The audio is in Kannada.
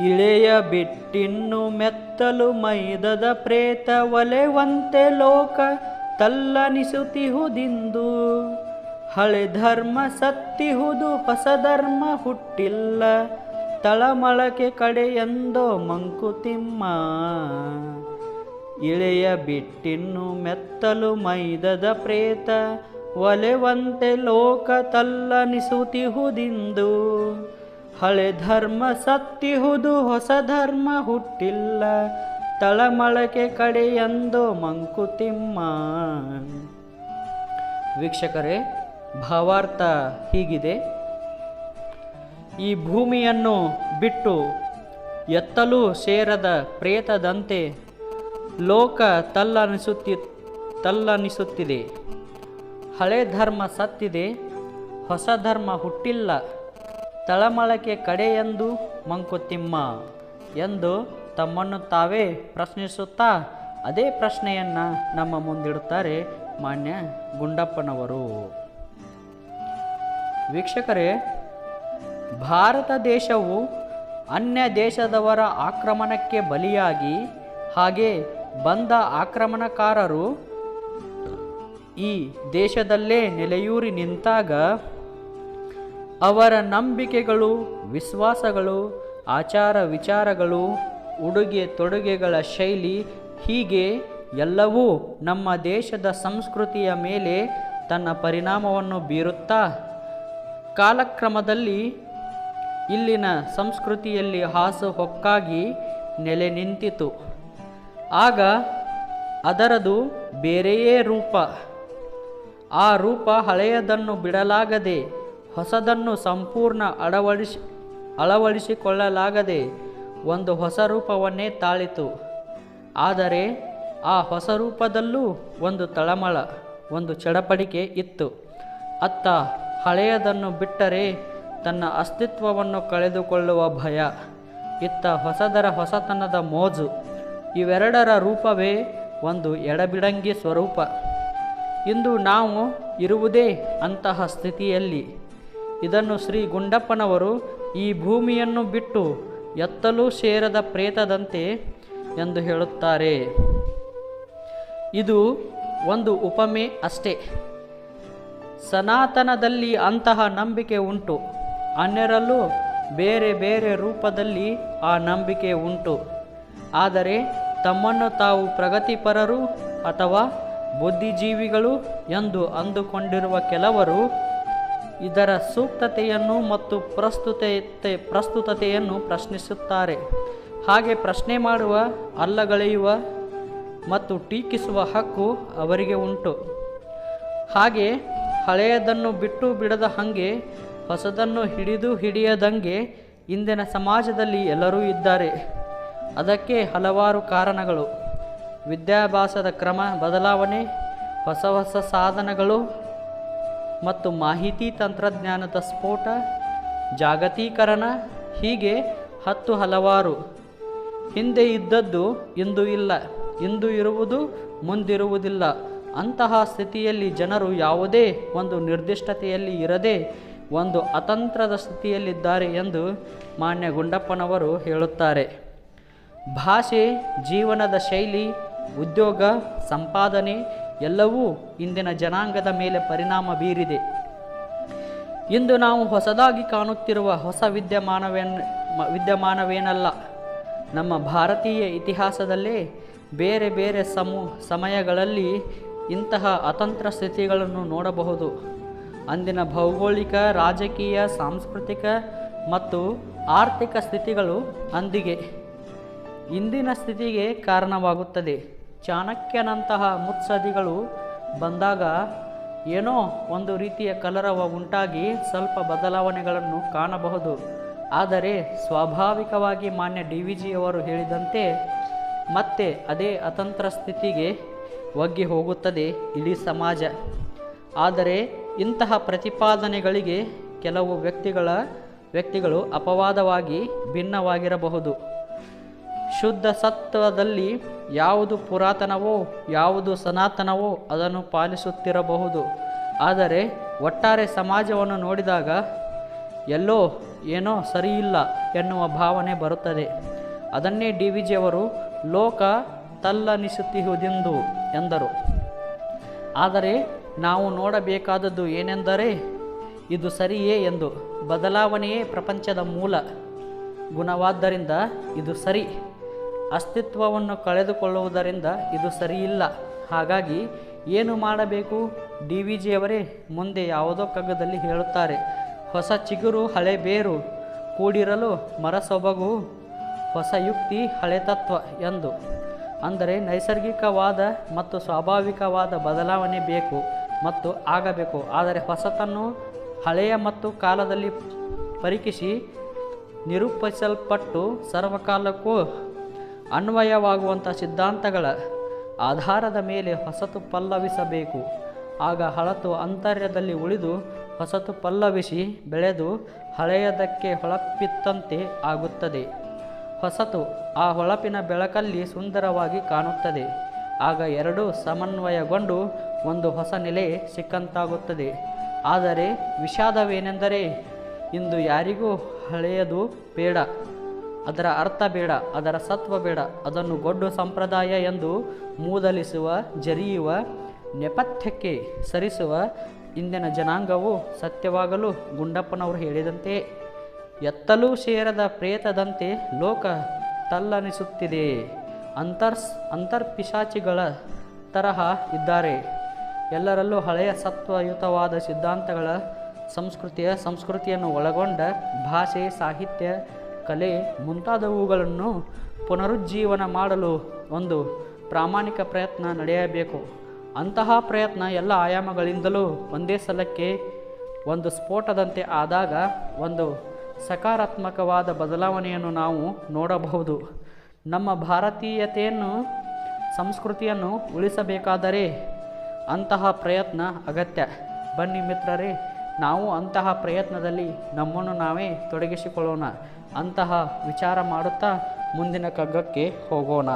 ಇಳೆಯ ಬಿಟ್ಟಿನ್ನು ಮೆತ್ತಲು ಮೈದದ ಪ್ರೇತ ಒಲೆವಂತೆ ಲೋಕ ತಲ್ಲನಿಸುತ್ತಿಹುದಿಂದು. ಹಳೆ ಧರ್ಮ ಸತ್ತಿಹುದು ಹೊಸ ಧರ್ಮ ಹುಟ್ಟಿಲ್ಲ, ತಳಮಳಕೆ ಕಡೆಯೆಂದೋ ಮಂಕುತಿಮ್ಮ. ಇಳೆಯ ಬಿಟ್ಟಿನ್ನು ಮೆತ್ತಲು ಮೈದದ ಪ್ರೇತ ಒಲೆವಂತೆ ಲೋಕ ತಲ್ಲನಿಸುತ್ತಿಹುದಿಂದು. ಹಳೆ ಧರ್ಮ ಸತ್ತಿಹುದು ಹೊಸ ಧರ್ಮ ಹುಟ್ಟಿಲ್ಲ, ತಳಮಳಕೆ ಕಡೆಯೆಂದೋ ಮಂಕುತಿಮ್ಮ. ವೀಕ್ಷಕರೇ, ಭಾವಾರ್ಥ ಹೀಗಿದೆ. ಈ ಭೂಮಿಯನ್ನು ಬಿಟ್ಟು ಎತ್ತಲೂ ಸೇರದ ಪ್ರೇತದಂತೆ ಲೋಕ ತಲ್ಲನಿಸುತ್ತಿದೆ. ಹಳೆ ಧರ್ಮ ಸತ್ತಿದೆ, ಹೊಸ ಧರ್ಮ ಹುಟ್ಟಿಲ್ಲ, ತಳಮಳಕೆ ಕಡೆಯೆಂದು ಮಂಕುತಿಮ್ಮ ಎಂದು ತಮ್ಮನ್ನು ತಾವೇ ಪ್ರಶ್ನಿಸುತ್ತಾ ಅದೇ ಪ್ರಶ್ನೆಯನ್ನು ನಮ್ಮ ಮುಂದಿಡುತ್ತಾರೆ ಮಾನ್ಯ ಗುಂಡಪ್ಪನವರು. ವೀಕ್ಷಕರೇ, ಭಾರತ ದೇಶವು ಅನ್ಯ ದೇಶದವರ ಆಕ್ರಮಣಕ್ಕೆ ಬಲಿಯಾಗಿ ಹಾಗೆ ಬಂದ ಆಕ್ರಮಣಕಾರರು ಈ ದೇಶದಲ್ಲೇ ನೆಲೆಯೂರಿ ನಿಂತಾಗ ಅವರ ನಂಬಿಕೆಗಳು, ವಿಶ್ವಾಸಗಳು, ಆಚಾರ ವಿಚಾರಗಳು, ಉಡುಗೆ ತೊಡುಗೆಗಳ ಶೈಲಿ ಹೀಗೆ ಎಲ್ಲವೂ ನಮ್ಮ ದೇಶದ ಸಂಸ್ಕೃತಿಯ ಮೇಲೆ ತನ್ನ ಪರಿಣಾಮವನ್ನು ಬೀರುತ್ತಾ ಕಾಲಕ್ರಮದಲ್ಲಿ ಇಲ್ಲಿನ ಸಂಸ್ಕೃತಿಯಲ್ಲಿ ಹಾಸುಹೊಕ್ಕಾಗಿ ನೆಲೆ ನಿಂತಿತು. ಆಗ ಅದರದು ಬೇರೆಯೇ ರೂಪ. ಆ ರೂಪ ಹಳೆಯದನ್ನು ಬಿಡಲಾಗದೆ, ಹೊಸದನ್ನು ಸಂಪೂರ್ಣ ಅಳವಡಿಸಿಕೊಳ್ಳಲಾಗದೆ ಒಂದು ಹೊಸ ರೂಪವನ್ನೇ ತಾಳಿತು. ಆದರೆ ಆ ಹೊಸ ರೂಪದಲ್ಲೂ ಒಂದು ತಳಮಳ, ಒಂದು ಚಡಪಡಿಕೆ ಇತ್ತು. ಅತ್ತ ಹಳೆಯದನ್ನು ಬಿಟ್ಟರೆ ತನ್ನ ಅಸ್ತಿತ್ವವನ್ನು ಕಳೆದುಕೊಳ್ಳುವ ಭಯ, ಇತ್ತ ಹೊಸದರ ಹೊಸತನದ ಮೋಜು. ಇವೆರಡರ ರೂಪವೇ ಒಂದು ಎಡಬಿಡಂಗಿ ಸ್ವರೂಪ. ಇಂದು ನಾವು ಇರುವುದೇ ಅಂತಹ ಸ್ಥಿತಿಯಲ್ಲಿ. ಇದನ್ನು ಶ್ರೀ ಗುಂಡಪ್ಪನವರು ಈ ಭೂಮಿಯನ್ನು ಬಿಟ್ಟು ಎತ್ತಲೂ ಸೇರದ ಪ್ರೇತದಂತೆ ಎಂದು ಹೇಳುತ್ತಾರೆ. ಇದು ಒಂದು ಉಪಮೆ ಅಷ್ಟೇ. ಸನಾತನದಲ್ಲಿ ಅಂತಹ ನಂಬಿಕೆ ಉಂಟು, ಅನ್ಯರಲ್ಲೂ ಬೇರೆ ಬೇರೆ ರೂಪದಲ್ಲಿ ಆ ನಂಬಿಕೆ ಉಂಟು. ಆದರೆ ತಮ್ಮನ್ನು ತಾವು ಪ್ರಗತಿಪರರು ಅಥವಾ ಬುದ್ಧಿಜೀವಿಗಳು ಎಂದು ಅಂದುಕೊಂಡಿರುವ ಕೆಲವರು ಇದರ ಸೂಕ್ತತೆಯನ್ನು ಮತ್ತು ಪ್ರಸ್ತುತತೆಯನ್ನು ಪ್ರಶ್ನಿಸುತ್ತಾರೆ. ಹಾಗೆ ಪ್ರಶ್ನೆ ಮಾಡುವ, ಅಲ್ಲಗಳೆಯುವ ಮತ್ತು ಟೀಕಿಸುವ ಹಕ್ಕು ಅವರಿಗೆ ಉಂಟು. ಹಾಗೆ ಹಳೆಯದನ್ನು ಬಿಟ್ಟು ಬಿಡದ ಹಾಗೆ ಹೊಸದನ್ನು ಹಿಡಿಯದಂಗೆ ಇಂದಿನ ಸಮಾಜದಲ್ಲಿ ಎಲ್ಲರೂ ಇದ್ದಾರೆ. ಅದಕ್ಕೆ ಹಲವಾರು ಕಾರಣಗಳು. ವಿದ್ಯಾಭ್ಯಾಸದ ಕ್ರಮ ಬದಲಾವಣೆ, ಹೊಸ ಹೊಸ ಸಾಧನಗಳು ಮತ್ತು ಮಾಹಿತಿ ತಂತ್ರಜ್ಞಾನದ ಸ್ಫೋಟ, ಜಾಗತೀಕರಣ, ಹೀಗೆ ಹಲವಾರು. ಹಿಂದೆ ಇದ್ದದ್ದು ಇಂದು ಇಲ್ಲ, ಇಂದು ಇರುವುದು ಮುಂದಿರುವುದಿಲ್ಲ. ಅಂತಹ ಸ್ಥಿತಿಯಲ್ಲಿ ಜನರು ಯಾವುದೇ ಒಂದು ನಿರ್ದಿಷ್ಟತೆಯಲ್ಲಿ ಇರದೆ ಒಂದು ಅತಂತ್ರದ ಸ್ಥಿತಿಯಲ್ಲಿದ್ದಾರೆ ಎಂದು ಮಾನ್ಯ ಗುಂಡಪ್ಪನವರು ಹೇಳುತ್ತಾರೆ. ಭಾಷೆ, ಜೀವನದ ಶೈಲಿ, ಉದ್ಯೋಗ, ಸಂಪಾದನೆ ಎಲ್ಲವೂ ಇಂದಿನ ಜನಾಂಗದ ಮೇಲೆ ಪರಿಣಾಮ ಬೀರಿದೆ. ಇಂದು ನಾವು ಹೊಸದಾಗಿ ಕಾಣುತ್ತಿರುವ ಹೊಸ ವಿದ್ಯಮಾನವೇನಲ್ಲ. ನಮ್ಮ ಭಾರತೀಯ ಇತಿಹಾಸದಲ್ಲೇ ಬೇರೆ ಬೇರೆ ಸಮಯಗಳಲ್ಲಿ ಇಂತಹ ಅತಂತ್ರ ಸ್ಥಿತಿಗಳನ್ನು ನೋಡಬಹುದು. ಅಂದಿನ ಭೌಗೋಳಿಕ, ರಾಜಕೀಯ, ಸಾಂಸ್ಕೃತಿಕ ಮತ್ತು ಆರ್ಥಿಕ ಸ್ಥಿತಿಗಳು ಅಂದಿಗೆ ಇಂದಿನ ಸ್ಥಿತಿಗೆ ಕಾರಣವಾಗುತ್ತದೆ. ಚಾಣಕ್ಯನಂತಹ ಮುತ್ಸದ್ದಿಗಳು ಬಂದಾಗ ಏನೋ ಒಂದು ರೀತಿಯ ಕಲರವ ಉಂಟಾಗಿ ಸ್ವಲ್ಪ ಬದಲಾವಣೆಗಳನ್ನು ಕಾಣಬಹುದು. ಆದರೆ ಸ್ವಾಭಾವಿಕವಾಗಿ ಮಾನ್ಯ DVG ಅವರು ಹೇಳಿದಂತೆ ಮತ್ತೆ ಅದೇ ಅತಂತ್ರ ಸ್ಥಿತಿಗೆ ಒಗ್ಗಿ ಹೋಗುತ್ತದೆ ಇಡೀ ಸಮಾಜ. ಆದರೆ ಇಂತಹ ಪ್ರತಿಪಾದನೆಗಳಿಗೆ ಕೆಲವು ವ್ಯಕ್ತಿಗಳು ಅಪವಾದವಾಗಿ ಭಿನ್ನವಾಗಿರಬಹುದು. ಶುದ್ಧ ಸತ್ವದಲ್ಲಿ ಯಾವುದು ಪುರಾತನವೋ ಯಾವುದು ಸನಾತನವೋ ಅದನ್ನು ಪಾಲಿಸುತ್ತಿರಬಹುದು. ಆದರೆ ಒಟ್ಟಾರೆ ಸಮಾಜವನ್ನು ನೋಡಿದಾಗ ಎಲ್ಲೋ ಏನೋ ಸರಿಯಿಲ್ಲ ಎನ್ನುವ ಭಾವನೆ ಬರುತ್ತದೆ. ಅದನ್ನೇ ಡಿ ವಿ ಜಿಯವರು ಲೋಕ ತಲ್ಲನಿಸುತ್ತಿಹುದೆಂದು ಎಂದರು. ಆದರೆ ನಾವು ನೋಡಬೇಕಾದದ್ದು ಏನೆಂದರೆ ಇದು ಸರಿಯೇ ಎಂದು. ಬದಲಾವಣೆಯೇ ಪ್ರಪಂಚದ ಮೂಲ ಗುಣವಾದ್ದರಿಂದ ಇದು ಸರಿ, ಅಸ್ತಿತ್ವವನ್ನು ಕಳೆದುಕೊಳ್ಳುವುದರಿಂದ ಇದು ಸರಿಯಿಲ್ಲ. ಹಾಗಾಗಿ ಏನು ಮಾಡಬೇಕು? ಡಿ ವಿ ಜಿಯವರೇ ಮುಂದೆ ಯಾವುದೋ ಕಗ್ಗದಲ್ಲಿ ಹೇಳುತ್ತಾರೆ, ಹೊಸ ಚಿಗುರು ಹಳೆ ಬೇರು ಕೂಡಿರಲು ಮರ ಸೊಬಗು, ಹೊಸ ಯುಕ್ತಿ ಹಳೆ ತತ್ವ ಎಂದು. ಅಂದರೆ ನೈಸರ್ಗಿಕವಾದ ಮತ್ತು ಸ್ವಾಭಾವಿಕವಾದ ಬದಲಾವಣೆ ಬೇಕು ಮತ್ತು ಆಗಬೇಕು. ಆದರೆ ಹೊಸತನ್ನು ಹಳೆಯ ಮತ್ತು ಕಾಲದಲ್ಲಿ ಪರೀಕ್ಷಿಸಿ ನಿರೂಪಿಸಲ್ಪಟ್ಟು ಸರ್ವಕಾಲಕ್ಕೂ ಅನ್ವಯವಾಗುವಂಥ ಸಿದ್ಧಾಂತಗಳ ಆಧಾರದ ಮೇಲೆ ಹೊಸತು ಪಲ್ಲವಿಸಬೇಕು. ಆಗ ಹಳತು ಅಂತರ್ಯದಲ್ಲಿ ಉಳಿದು ಹೊಸತು ಪಲ್ಲವಿಸಿ ಬೆಳೆದು ಹಳೆಯದಕ್ಕೆ ಹೊಳಪಿತ್ತಂತೆ ಆಗುತ್ತದೆ. ಹೊಸತು ಆ ಹೊಳಪಿನ ಬೆಳಕಲ್ಲಿ ಸುಂದರವಾಗಿ ಕಾಣುತ್ತದೆ. ಆಗ ಎರಡೂ ಸಮನ್ವಯಗೊಂಡು ಒಂದು ಹೊಸ ನೆಲೆ ಸಿಕ್ಕಂತಾಗುತ್ತದೆ. ಆದರೆ ವಿಷಾದವೇನೆಂದರೆ ಇಂದು ಯಾರಿಗೂ ಹಳೆಯದು ಬೇಡ, ಅದರ ಅರ್ಥ ಬೇಡ, ಅದರ ಸತ್ವ ಬೇಡ. ಅದನ್ನು ಗೊಡ್ಡು ಸಂಪ್ರದಾಯ ಎಂದು ಮೂದಲಿಸುವ, ಜರಿಯುವ, ನೆಪಥ್ಯಕ್ಕೆ ಸರಿಸುವ ಇಂದಿನ ಜನಾಂಗವು ಸತ್ಯವಾಗಲು ಗುಂಡಪ್ಪನವರು ಹೇಳಿದಂತೆ ಎತ್ತಲೂ ಸೇರದ ಪ್ರೇತದಂತೆ ಲೋಕ ತಲ್ಲನಿಸುತ್ತಿದೆ. ಅಂತರ್ಪಿಶಾಚಿಗಳ ತರಹ ಇದ್ದಾರೆ. ಎಲ್ಲರಲ್ಲೂ ಹಳೆಯ ಸತ್ವಯುತವಾದ ಸಿದ್ಧಾಂತಗಳ ಸಂಸ್ಕೃತಿಯನ್ನು ಒಳಗೊಂಡ ಭಾಷೆ, ಸಾಹಿತ್ಯ, ಕಲೆ ಮುಂತಾದವುಗಳನ್ನು ಪುನರುಜ್ಜೀವನ ಮಾಡಲು ಒಂದು ಪ್ರಾಮಾಣಿಕ ಪ್ರಯತ್ನ ನಡೆಯಬೇಕು. ಅಂತಹ ಪ್ರಯತ್ನ ಎಲ್ಲ ಆಯಾಮಗಳಿಂದಲೂ ಒಂದೇ ಸಲಕ್ಕೆ ಒಂದು ಸ್ಫೋಟದಂತೆ ಆದಾಗ ಒಂದು ಸಕಾರಾತ್ಮಕವಾದ ಬದಲಾವಣೆಯನ್ನು ನಾವು ನೋಡಬಹುದು. ನಮ್ಮ ಭಾರತೀಯತೆಯನ್ನು, ಸಂಸ್ಕೃತಿಯನ್ನು ಉಳಿಸಬೇಕಾದರೆ ಅಂತಹ ಪ್ರಯತ್ನ ಅಗತ್ಯ. ಬನ್ನಿ ಮಿತ್ರರೇ, ನಾವು ಅಂತಹ ಪ್ರಯತ್ನದಲ್ಲಿ ನಮ್ಮನ್ನು ನಾವೇ ತೊಡಗಿಸಿಕೊಳ್ಳೋಣ. ಅಂತಹ ವಿಚಾರ ಮಾಡುತ್ತಾ ಮುಂದಿನ ಕಗ್ಗಕ್ಕೆ ಹೋಗೋಣ.